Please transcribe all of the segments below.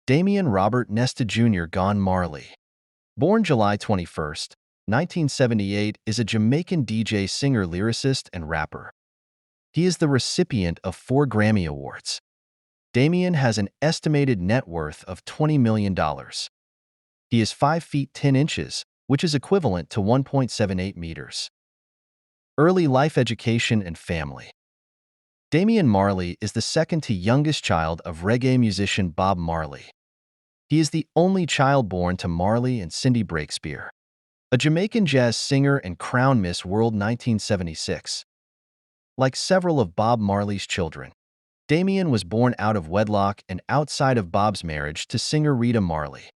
Damian Robert Nesta Jr. Gone Marley. Born July 21, 1978, is a Jamaican DJ, singer, lyricist, and rapper. He is the recipient of 4 Grammy Awards. Damian has an estimated net worth of $20 million. He is 5 feet 10 inches, which is equivalent to 1.78 meters. Early life, education, and family. Damian Marley is the second to youngest child of reggae musician Bob Marley. He is the only child born to Marley and Cindy Breakspear, a Jamaican jazz singer and Crown Miss World 1976. Like several of Bob Marley's children, Damian was born out of wedlock and outside of Bob's marriage to singer Rita Marley.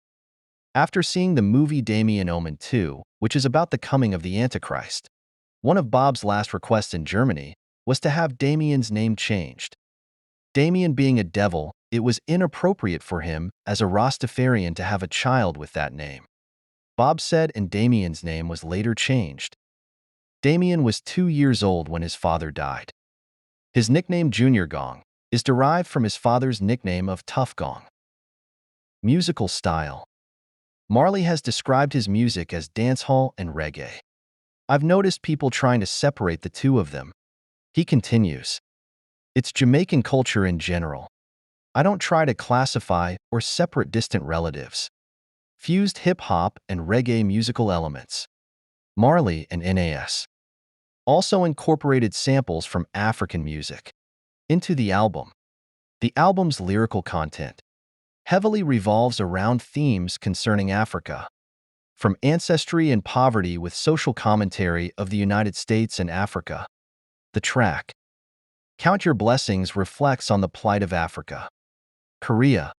After seeing the movie Damien Omen 2, which is about the coming of the Antichrist, one of Bob's last requests in Germany was to have Damian's name changed. Damian being a devil, it was inappropriate for him as a Rastafarian to have a child with that name. Bob said, and Damian's name was later changed. Damian was 2 years old when his father died. His nickname Junior Gong is derived from his father's nickname of Tough Gong. Musical style. Marley has described his music as dancehall and reggae. I've noticed people trying to separate the two of them. He continues, "It's Jamaican culture in general. I don't try to classify or separate distant relatives. Fused hip-hop and reggae musical elements. Marley and NAS also incorporated samples from African music into the album. The album's lyrical content heavily revolves around themes concerning Africa, from ancestry and poverty with social commentary of the United States and Africa. The track, Count Your Blessings, reflects on the plight of Africa. Korea.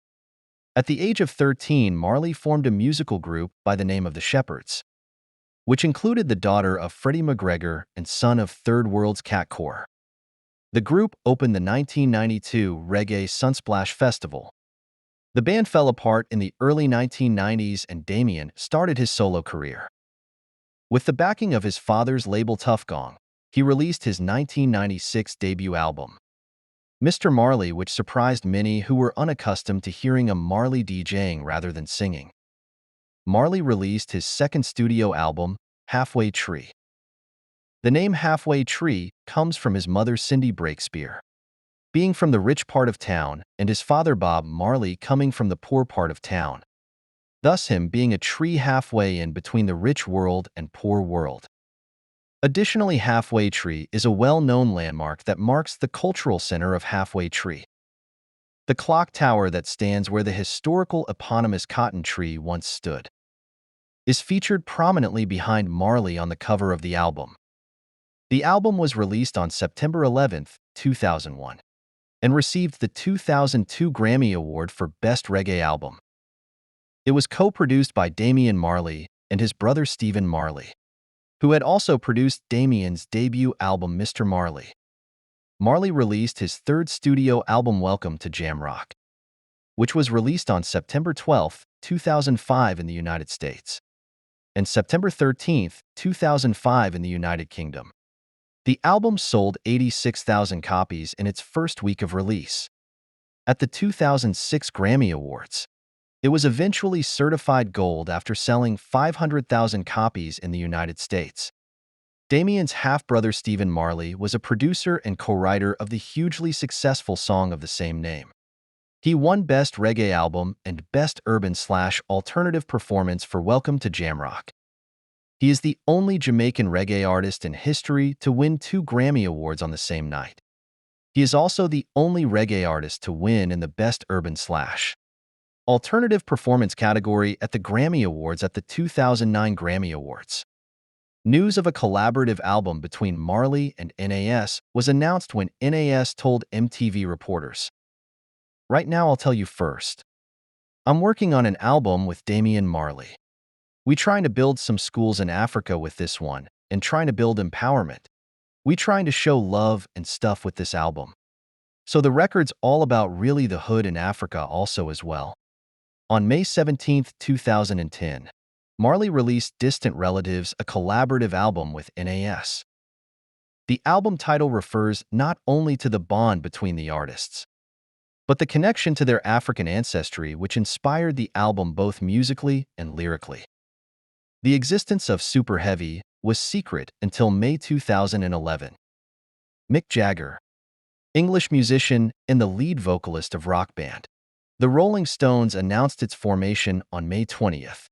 At the age of 13, Marley formed a musical group by the name of the Shepherds, which included the daughter of Freddie McGregor and son of Third World's Cat Core. The group opened the 1992 Reggae Sunsplash Festival. The band fell apart in the early 1990s and Damian started his solo career. With the backing of his father's label Tough Gong, he released his 1996 debut album, Mr. Marley, which surprised many who were unaccustomed to hearing a Marley DJing rather than singing. Marley released his second studio album, Halfway Tree. The name Halfway Tree comes from his mother Cindy Breakspear being from the rich part of town and his father Bob Marley coming from the poor part of town, thus him being a tree halfway in between the rich world and poor world. Additionally, Halfway Tree is a well-known landmark that marks the cultural center of Halfway Tree. The clock tower that stands where the historical eponymous cotton tree once stood is featured prominently behind Marley on the cover of the album. The album was released on September 11, 2001, and received the 2002 Grammy Award for Best Reggae Album. It was co-produced by Damian Marley and his brother Stephen Marley, who had also produced Damian's debut album Mr. Marley. Marley released his third studio album Welcome to Jamrock, which was released on September 12, 2005 in the United States, and September 13, 2005 in the United Kingdom. The album sold 86,000 copies in its first week of release. At the 2006 Grammy Awards, it was eventually certified gold after selling 500,000 copies in the United States. Damian's half-brother Stephen Marley was a producer and co-writer of the hugely successful song of the same name. He won Best Reggae Album and Best Urban/Alternative Performance for Welcome to Jamrock. He is the only Jamaican reggae artist in history to win 2 Grammy Awards on the same night. He is also the only reggae artist to win in the Best Urban/Alternative Performance category at the Grammy Awards at the 2009 Grammy Awards. News of a collaborative album between Marley and NAS was announced when NAS told MTV reporters, "Right now I'll tell you first. I'm working on an album with Damian Marley. We trying to build some schools in Africa with this one and trying to build empowerment. We trying to show love and stuff with this album. So the record's all about really the hood in Africa also as well." On May 17, 2010, Marley released Distant Relatives, a collaborative album with NAS. The album title refers not only to the bond between the artists, but the connection to their African ancestry which inspired the album both musically and lyrically. The existence of SuperHeavy was secret until May 2011. Mick Jagger, English musician and the lead vocalist of rock band. The Rolling Stones announced its formation on May 20th.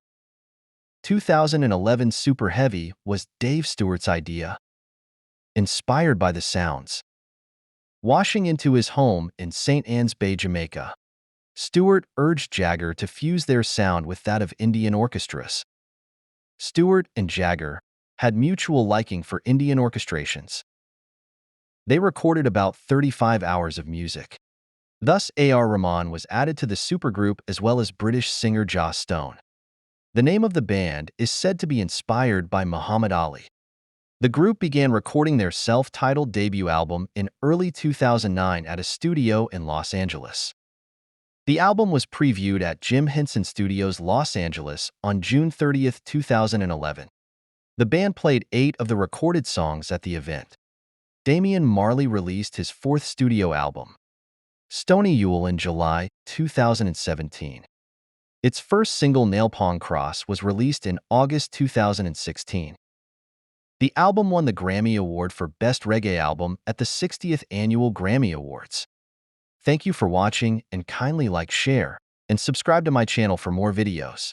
2011 SuperHeavy was Dave Stewart's idea. Inspired by the sounds. Washing into his home in St. Ann's Bay, Jamaica, Stewart urged Jagger to fuse their sound with that of Indian orchestras. Stewart and Jagger had mutual liking for Indian orchestrations. They recorded about 35 hours of music. Thus, A.R. Rahman was added to the supergroup as well as British singer Joss Stone. The name of the band is said to be inspired by Muhammad Ali. The group began recording their self-titled debut album in early 2009 at a studio in Los Angeles. The album was previewed at Jim Henson Studios, Los Angeles on June 30, 2011. The band played 8 of the recorded songs at the event. Damian Marley released his 4th studio album, Stony Yule, in July 2017. Its first single, Nail Pong Cross, was released in August 2016. The album won the Grammy Award for Best Reggae Album at the 60th Annual Grammy Awards. Thank you for watching and kindly like, share, and subscribe to my channel for more videos.